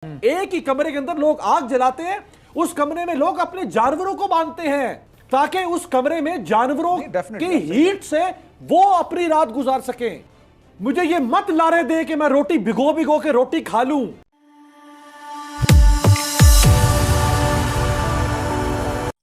एक ही कमरे के अंदर लोग आग जलाते हैं, उस कमरे में लोग अपने जानवरों को बांधते हैं ताकि उस कमरे में जानवरों की हीट से वो अपनी रात गुजार सकें। मुझे ये मत लारे दे कि मैं रोटी भिगो भिगो के रोटी खा लूं।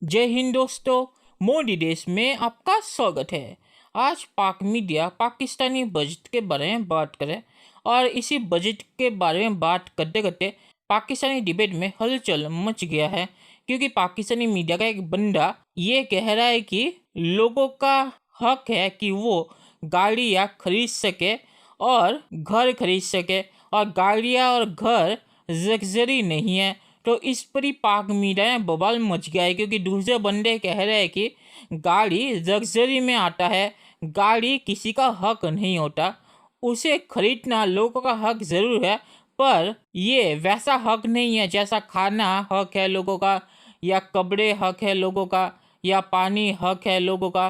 जय हिंद दोस्तों, मोदी देश में आपका स्वागत है। आज पाक मीडिया पाकिस्तानी बजट के बारे में बात करें और इसी बजट के बारे में बात करते करते पाकिस्तानी डिबेट में हलचल मच गया है, क्योंकि पाकिस्तानी मीडिया का एक बंदा ये कह रहा है कि लोगों का हक है कि वो गाड़ियाँ खरीद सके और घर खरीद सके, और गाड़ियाँ और घर लग्जरी नहीं है। तो इस पर ही पाक मीडिया में बवाल मच गया है, क्योंकि दूसरे बंदे कह रहे हैं कि गाड़ी लग्जरी में आता है, गाड़ी किसी का हक नहीं होता, उसे खरीदना लोगों का हक ज़रूर है, पर ये वैसा हक नहीं है जैसा खाना हक है लोगों का, या कपड़े हक है लोगों का, या पानी हक है लोगों का।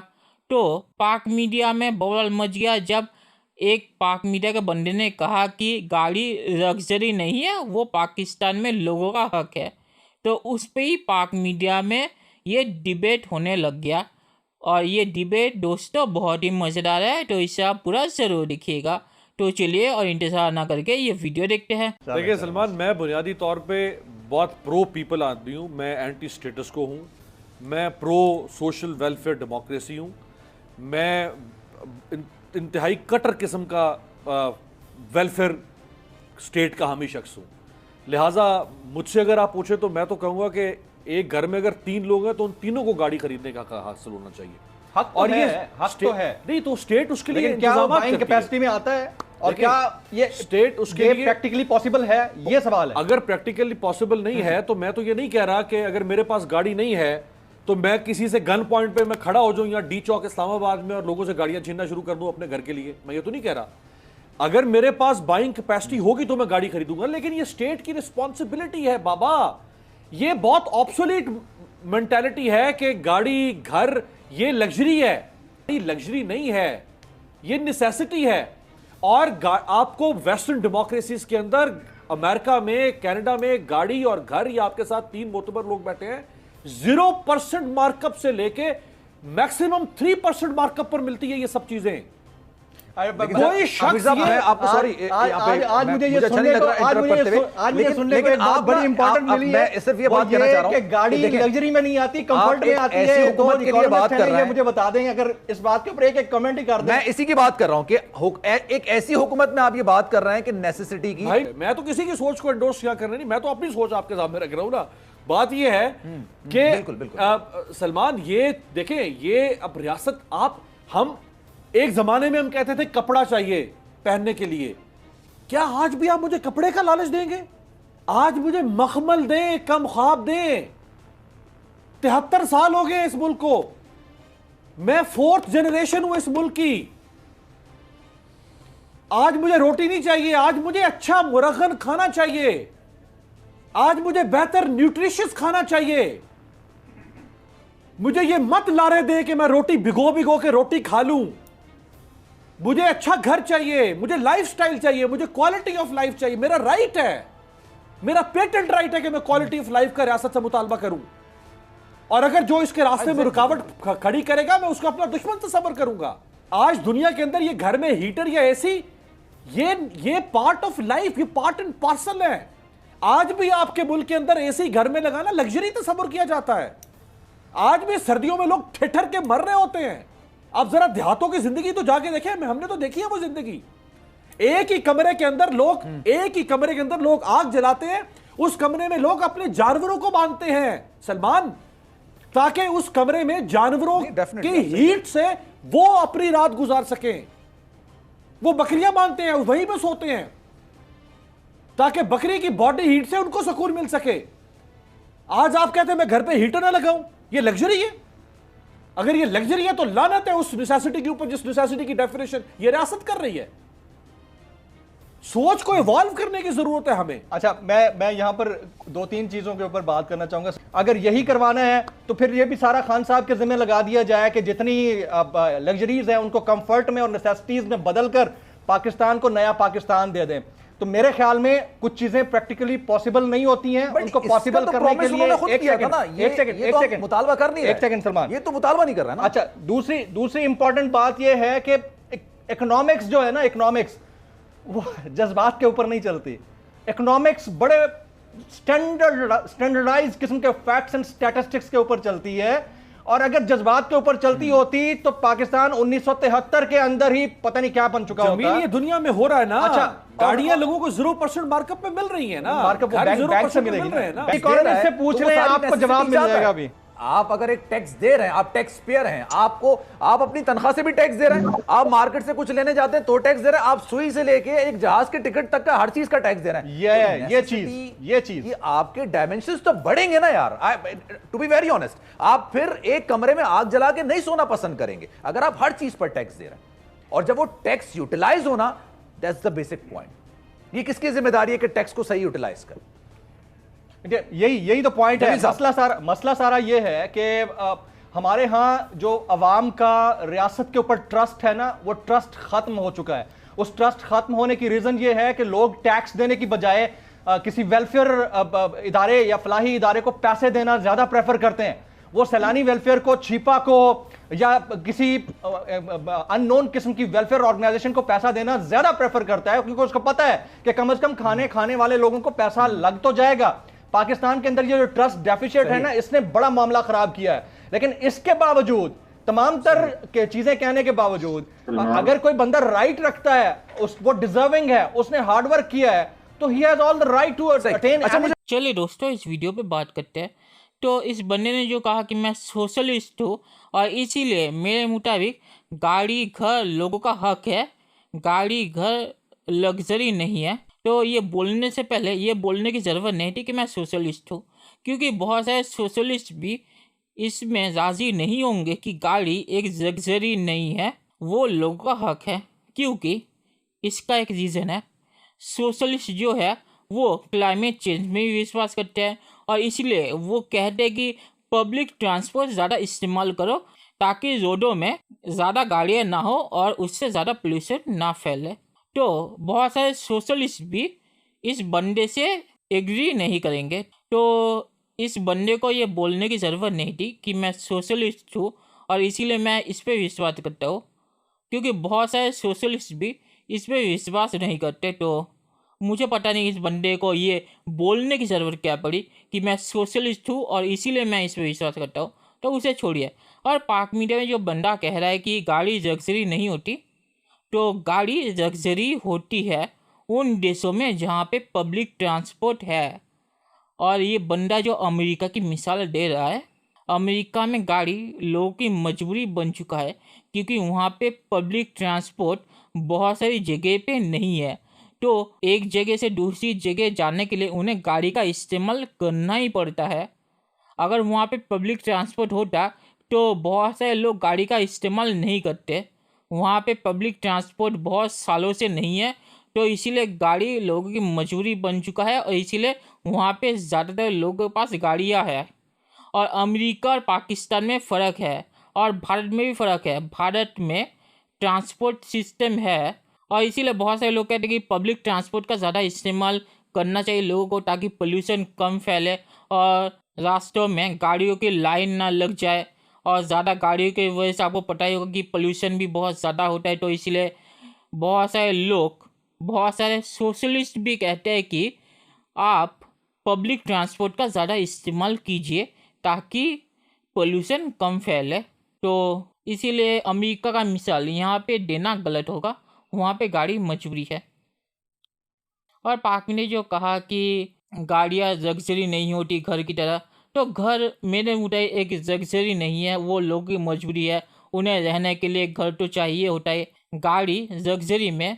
तो पाक मीडिया में बवाल मच गया जब एक पाक मीडिया के बंदे ने कहा कि गाड़ी लग्जरी नहीं है, वो पाकिस्तान में लोगों का हक है। तो उस पे ही पाक मीडिया में ये डिबेट होने लग गया, और ये डिबेट दोस्तों बहुत ही मज़ेदार है, तो इसे आप पूरा ज़रूर देखिएगा। तो चलिए और इंतज़ार ना करके ये वीडियो देखते हैं। देखिए सलमान, मैं बुनियादी तौर पे बहुत प्रो पीपल आदमी हूँ, मैं एंटी स्टेटस को हूँ, मैं प्रो सोशल वेलफेयर डेमोक्रेसी हूँ, मैं इंतहाई कटर किस्म का वेलफेयर स्टेट का हामी शख्स हूँ। लिहाजा मुझसे अगर आप पूछे तो मैं तो कहूँगा कि एक घर में अगर 3 लोग हैं तो उन तीनों को गाड़ी खरीदने का हासिल होना चाहिए। हक तो और है, ये हक तो है, नहीं तो स्टेट उसके लिए क्या इंतजामात बाइंग करती है। कैपेसिटी में आता है, और क्या ये स्टेट उसके लिए प्रैक्टिकली पॉसिबल है, ये सवाल है। अगर प्रैक्टिकली पॉसिबल नहीं है तो मैं तो ये नहीं कह रहा कि अगर मेरे पास गाड़ी नहीं है तो मैं किसी से गन पॉइंट पे मैं खड़ा हो जाऊं या डी चौक इस्लामाबाद में और लोगों से गाड़ियां छीनना शुरू कर दूं अपने घर के लिए। मैं ये तो नहीं कह रहा। अगर मेरे पास बाइंग कैपेसिटी होगी तो मैं गाड़ी खरीदूंगा, लेकिन ये स्टेट की रिस्पॉन्सिबिलिटी है बाबा। ये बहुत ऑब्सोलीट मेंटालिटी है कि गाड़ी घर ये लग्जरी है। ये लग्जरी नहीं है, ये नेसेसिटी है। और आपको वेस्टर्न डेमोक्रेसीज के अंदर अमेरिका में, कनाडा में गाड़ी और घर, या आपके साथ 3 मोतबर लोग बैठे हैं, 0% मार्कअप से लेके मैक्सिमम 3% मार्कअप पर मिलती है ये सब चीजें। कोई शख्स आपको सॉरी आज मुझे ये सुनने को एक बात बड़ी इंपॉर्टेंट मिली है। मैं सिर्फ ये बात कहना चाह रहा हूं कि गाड़ी लग्जरी में नहीं आती, कंफर्ट में आती है। हुकूमत के लिए बात कर रहे हैं, मुझे बता दें अगर इस बात के ऊपर एक कमेंट ही कर दें। मैं इसी की बात कर रहा हूं कि एक ऐसी हुकूमत में आप ये बात कर रहे हैं कि नेसेसिटी की। भाई मैं तो किसी की सोच को एंडोर्स क्या कर रही नहीं, मैं तो अपनी सोच आपके सामने रख रहा हूं ना। बात ये है कि सलमान, ये देखें, ये अब रियासत हम एक जमाने में हम कहते थे कपड़ा चाहिए पहनने के लिए, क्या आज भी आप मुझे कपड़े का लालच देंगे? आज मुझे मखमल दें, कम ख्वाब दें। 73 साल हो गए इस मुल्क को, मैं 4th जनरेशन हूं इस मुल्क की। आज मुझे रोटी नहीं चाहिए, आज मुझे अच्छा मुरगन खाना चाहिए, आज मुझे बेहतर न्यूट्रिशियस खाना चाहिए। मुझे ये मत लारे दे कि मैं रोटी भिगो भिगो के रोटी खा लूं। मुझे अच्छा घर चाहिए, मुझे लाइफस्टाइल चाहिए, मुझे क्वालिटी ऑफ लाइफ चाहिए। मेरा राइट है, मेरा पेटेंट राइट है कि मैं क्वालिटी ऑफ लाइफ का रियासत से मुतालबा करूं। और अगर जो इसके रास्ते में रुकावट खड़ी करेगा मैं उसको अपना दुश्मन तस्वर करूंगा। आज दुनिया के अंदर ये घर में हीटर या एसी, ये पार्ट ऑफ लाइफ, ये पार्ट एंड पार्सल है। आज भी आपके मुल्क के अंदर एसी घर में लगाना लग्जरी तस्वर किया जाता है। आज भी सर्दियों में लोग ठिठर के मर रहे होते हैं। आप जरा देहातों की जिंदगी तो जाके देखें, हमने तो देखी है वो जिंदगी। एक ही कमरे के अंदर लोग आग जलाते हैं, उस कमरे में लोग अपने जानवरों को बांधते हैं सलमान, ताकि उस कमरे में जानवरों की हीट से वो अपनी रात गुजार सकें। वो बकरियां बांधते हैं, वहीं पे सोते हैं ताकि बकरी की बॉडी हीट से उनको सुकून मिल सके। आज आप कहते हैं मैं घर पे हीटर ना लगाऊं, ये लग्जरी है? अगर ये लग्जरी है तो लानत है उस नेसेसिटी के ऊपर जिस नेसेसिटी की डेफिनेशन ये रियासत कर रही है। सोच को इवॉल्व करने की जरूरत है हमें। अच्छा, मैं यहां पर 2-3 चीजों के ऊपर बात करना चाहूंगा। अगर यही करवाना है तो फिर ये भी सारा खान साहब के जिम्मे लगा दिया जाए कि जितनी लग्जरीज हैं उनको कंफर्ट में और नेसेसिटीज में बदलकर पाकिस्तान को नया पाकिस्तान दे दें। तो मेरे ख्याल में कुछ चीजें प्रैक्टिकली पॉसिबल नहीं होती हैं। But उनको इसका पॉसिबल तो करने के promise लिए उन्होंने खुद एक किया था सेकंड, ना, एक सेकंड, ये एक तो सेकंड, मुतालबा कर नहीं रहा एक सेकंड सलमान, ये तो मुतालबा नहीं कर रहा है ना। अच्छा, दूसरी इंपॉर्टेंट बात यह है कि इकोनॉमिक्स जो है ना, इकोनॉमिक्स वो जज्बात के ऊपर नहीं चलती। इकोनॉमिक्स बड़े स्टैंडर्डाइज किस्म के फैक्ट्स एंड स्टैटिस्टिक्स के ऊपर चलती है, और अगर जज्बात के ऊपर चलती होती तो पाकिस्तान 1973 के अंदर ही पता नहीं क्या बन चुका जमीन होता। ये दुनिया में हो रहा है ना। अच्छा, गाड़ियां लोगों को 0% मार्कअप में मिल रही है ना। मार्कअप घर बैंक 0% से में मिलेगी मिल रहे हैं ना। इकोनॉमिस्ट से पूछ रहे हैं, आपको जवाब मिल जाएगा अभी। आप अगर एक टैक्स दे रहे हैं, आप टैक्स पेयर हैं, आपको आप अपनी तनख्वाह से भी टैक्स दे रहे हैं, आप मार्केट से कुछ लेने जाते हैं तो टैक्स दे रहे हैं, आप सुई से लेके एक जहाज के टिकट तक का हर चीज का टैक्स दे रहे हैं। ये चीज ये आपके डायमेंशंस तो बढ़ेंगे ना यार। टू बी वेरी ऑनेस्ट, आप फिर एक कमरे में आग जला के नहीं सोना पसंद करेंगे अगर आप हर चीज पर टैक्स दे रहे हैं। और जब वो टैक्स यूटिलाइज होना, दैट्स द बेसिक पॉइंट। ये किसकी जिम्मेदारी है कि टैक्स को सही यूटिलाइज कर? यही तो पॉइंट है। मसला सारा ये है कि हमारे यहाँ जो अवाम का रियासत के ऊपर ट्रस्ट है ना, वो ट्रस्ट खत्म हो चुका है। उस ट्रस्ट खत्म होने की रीजन ये है कि लोग टैक्स देने की बजाय किसी वेलफेयर इदारे या फलाही इदारे को पैसे देना ज्यादा प्रेफर करते हैं। वो सैलानी वेलफेयर को, छिपा को, या किसी अननोन किस्म की वेलफेयर ऑर्गेनाइजेशन को पैसा देना ज्यादा प्रेफर करता है, क्योंकि उसको पता है कि कम से कम खाने वाले लोगों को पैसा लग तो जाएगा। पाकिस्तान के अंदर ये जो ट्रस्ट डेफिशिएट है ना, इसने बड़ा मामला खराब किया है। लेकिन इसके बावजूद, तमाम तर के चीजें कहने के बावजूद, अगर कोई बंदा राइट रखता है, वो डिजर्विंग है, उसने हार्ड वर्क किया है, तो he has all the right to attain. चलिए दोस्तों, इस वीडियो पे बात करते हैं। तो इस बंदे ने जो कहा कि मैं सोशलिस्ट हूँ और इसीलिए मेरे मुताबिक गाड़ी घर लोगों का हक है, गाड़ी घर लग्जरी नहीं है। तो ये बोलने से पहले ये बोलने की ज़रूरत नहीं थी कि मैं सोशलिस्ट हूँ, क्योंकि बहुत सारे सोशलिस्ट भी इसमें राज़ी नहीं होंगे कि गाड़ी एक लग्जरी नहीं है, वो लोगों का हक है। क्योंकि इसका एक रीज़न है, सोशलिस्ट जो है वो क्लाइमेट चेंज में भी विश्वास करते हैं, और इसलिए वो कहते हैं कि पब्लिक ट्रांसपोर्ट ज़्यादा इस्तेमाल करो ताकि रोडों में ज़्यादा गाड़ियाँ ना हो और उससे ज़्यादा पोल्यूशन ना फैले। तो बहुत सारे सोशलिस्ट भी इस बंदे से एग्री नहीं करेंगे। तो इस बंदे को ये बोलने की ज़रूरत नहीं थी कि मैं सोशलिस्ट हूँ और इसीलिए मैं इस पर विश्वास करता हूँ, क्योंकि बहुत सारे सोशलिस्ट भी इस पर विश्वास नहीं करते। तो मुझे पता नहीं इस बंदे को ये बोलने की ज़रूरत क्या पड़ी कि मैं सोशलिस्ट हूँ और इसीलिए मैं इस पर विश्वास करता हूँ। तो उसे छोड़िए। और पाक मीडिया में जो बंदा कह रहा है कि गाड़ी लग्जरी नहीं होती, तो गाड़ी लग्जरी होती है उन देशों में जहाँ पे पब्लिक ट्रांसपोर्ट है। और ये बंदा जो अमेरिका की मिसाल दे रहा है, अमेरिका में गाड़ी लोगों की मजबूरी बन चुका है, क्योंकि वहाँ पे पब्लिक ट्रांसपोर्ट बहुत सारी जगह पे नहीं है। तो एक जगह से दूसरी जगह जाने के लिए उन्हें गाड़ी का इस्तेमाल करना ही पड़ता है। अगर वहाँ पे पब्लिक ट्रांसपोर्ट होता तो बहुत सारे लोग गाड़ी का इस्तेमाल नहीं करते। वहाँ पे पब्लिक ट्रांसपोर्ट बहुत सालों से नहीं है, तो इसीलिए गाड़ी लोगों की मजबूरी बन चुका है, और इसीलिए वहाँ पे ज़्यादातर लोगों के पास गाड़ियाँ हैं। और अमेरिका और पाकिस्तान में फ़र्क है, और भारत में भी फ़र्क है। भारत में ट्रांसपोर्ट सिस्टम है, और इसीलिए बहुत सारे लोग कहते हैं कि पब्लिक ट्रांसपोर्ट का ज़्यादा इस्तेमाल करना चाहिए लोगों को, ताकि पोल्यूशन कम फैले और रास्तों में गाड़ियों की लाइन ना लग जाए। और ज़्यादा गाड़ियों की वजह से आपको पता ही होगा कि पोल्यूशन भी बहुत ज़्यादा होता है। तो इसलिए बहुत सारे लोग, बहुत सारे सोशलिस्ट भी कहते हैं कि आप पब्लिक ट्रांसपोर्ट का ज़्यादा इस्तेमाल कीजिए ताकि पोल्यूशन कम फैले। तो इसीलिए अमेरिका का मिसाल यहाँ पे देना गलत होगा, वहाँ पे गाड़ी मजबूरी है। और पाक ने जो कहा कि गाड़ियाँ लग्जरी नहीं होती घर की तरह, तो घर मेरे मुताबिक एक लग्जरी नहीं है, वो लोगों की मजबूरी है। उन्हें रहने के लिए घर तो चाहिए होता है। गाड़ी लग्जरी में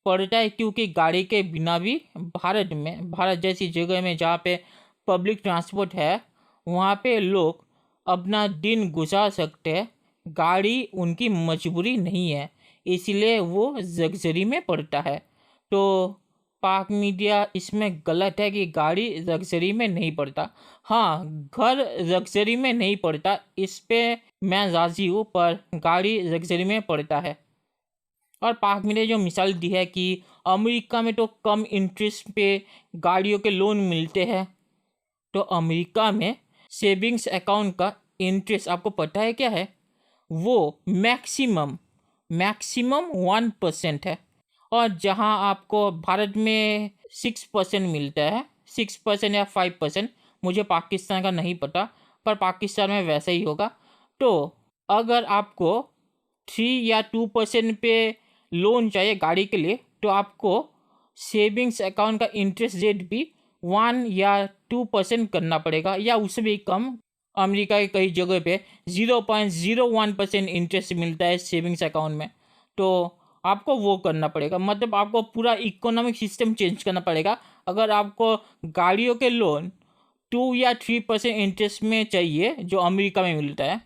पड़ता है क्योंकि गाड़ी के बिना भी भारत जैसी जगह में जहाँ पे पब्लिक ट्रांसपोर्ट है, वहाँ पे लोग अपना दिन गुजार सकते हैं। गाड़ी उनकी मजबूरी नहीं है, इसलिए वो लग्जरी में पड़ता है। तो पाक मीडिया इसमें गलत है कि गाड़ी लग्जरी में नहीं पड़ता। हाँ, घर लग्जरी में नहीं पड़ता, इस पे मैं राज़ी हूँ, पर गाड़ी लग्जरी में पड़ता है। और पाक मीडिया जो मिसाल दी है कि अमेरिका में तो कम इंटरेस्ट पे गाड़ियों के लोन मिलते हैं, तो अमेरिका में सेविंग्स अकाउंट का इंटरेस्ट आपको पता है क्या है? वो मैक्सिमम 1% है। और जहां आपको भारत में 6% मिलता है, 6% या 5%, मुझे पाकिस्तान का नहीं पता, पर पाकिस्तान में वैसा ही होगा। तो अगर आपको 3 या 2% पे लोन चाहिए गाड़ी के लिए, तो आपको सेविंग्स अकाउंट का इंटरेस्ट रेट भी 1 या 2% करना पड़ेगा, या उससे भी कम। अमेरिका के कई जगह पे 0.01% इंटरेस्ट मिलता है सेविंग्स अकाउंट में। तो आपको वो करना पड़ेगा, मतलब आपको पूरा इकोनॉमिक सिस्टम चेंज करना पड़ेगा। अगर आपको गाड़ियों के लोन 2 या 3% इंटरेस्ट में चाहिए जो अमेरिका में मिलता है,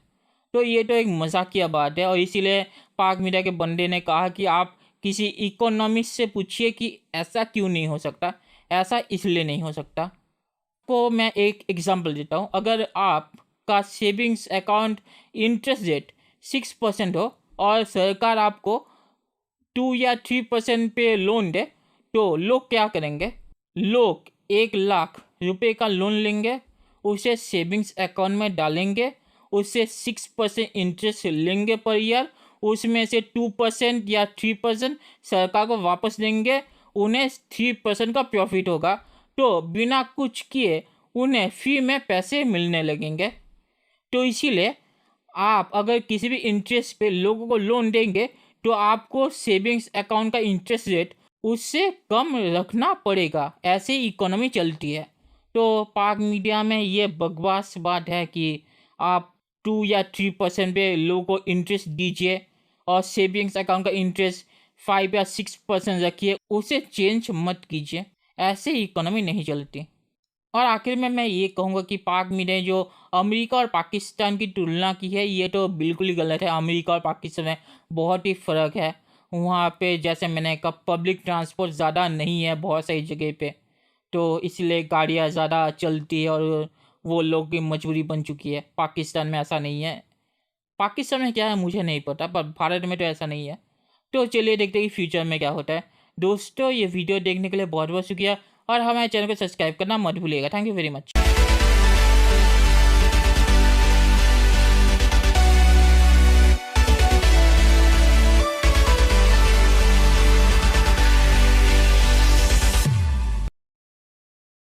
तो ये तो एक मजाकिया बात है। और इसीलिए पाक मीडिया के बंदे ने कहा कि आप किसी इकोनॉमिस्ट से पूछिए कि ऐसा क्यों नहीं हो सकता, ऐसा इसलिए नहीं हो सकता। को मैं एक एग्जांपल देता हूँ। अगर आपका सेविंग्स अकाउंट इंटरेस्ट रेट 6% हो और सरकार आपको 2 या 3% पे लोन दे, तो लोग क्या करेंगे? लोग 1 लाख रुपए का लोन लेंगे, उसे सेविंग्स अकाउंट में डालेंगे, उससे 6% इंटरेस्ट लेंगे पर ईयर, उसमें से 2% या 3% सरकार को वापस देंगे, उन्हें 3% का प्रॉफिट होगा। तो बिना कुछ किए उन्हें फ्री में पैसे मिलने लगेंगे। तो इसीलिए आप अगर किसी भी इंटरेस्ट पे लोगों को लोन देंगे, तो आपको सेविंग्स अकाउंट का इंटरेस्ट रेट उससे कम रखना पड़ेगा। ऐसे इकोनॉमी चलती है। तो पाक मीडिया में ये बकवास बात है कि आप 2 या 3% पे लोगों को इंटरेस्ट दीजिए और सेविंग्स अकाउंट का इंटरेस्ट 5 या 6% रखिए, उसे चेंज मत कीजिए। ऐसे इकोनॉमी नहीं चलती। और आखिर में मैं ये कहूँगा कि पाक मीडिया ने जो अमेरिका और पाकिस्तान की तुलना की है, ये तो बिल्कुल ही गलत है। अमेरिका और पाकिस्तान में बहुत ही फ़र्क है। वहाँ पे जैसे मैंने कहा, पब्लिक ट्रांसपोर्ट ज़्यादा नहीं है बहुत सारी जगह पे, तो इसलिए गाड़ियाँ ज़्यादा चलती है और वो लोग की मजबूरी बन चुकी है। पाकिस्तान में ऐसा नहीं है। पाकिस्तान में क्या है मुझे नहीं पता, पर भारत में तो ऐसा नहीं है। तो चलिए देखते हैं कि फ्यूचर में क्या होता है। दोस्तों, ये वीडियो देखने के लिए बहुत बहुत शुक्रिया और हमारे चैनल को सब्सक्राइब करना मत भूलिएगा। Thank you very much.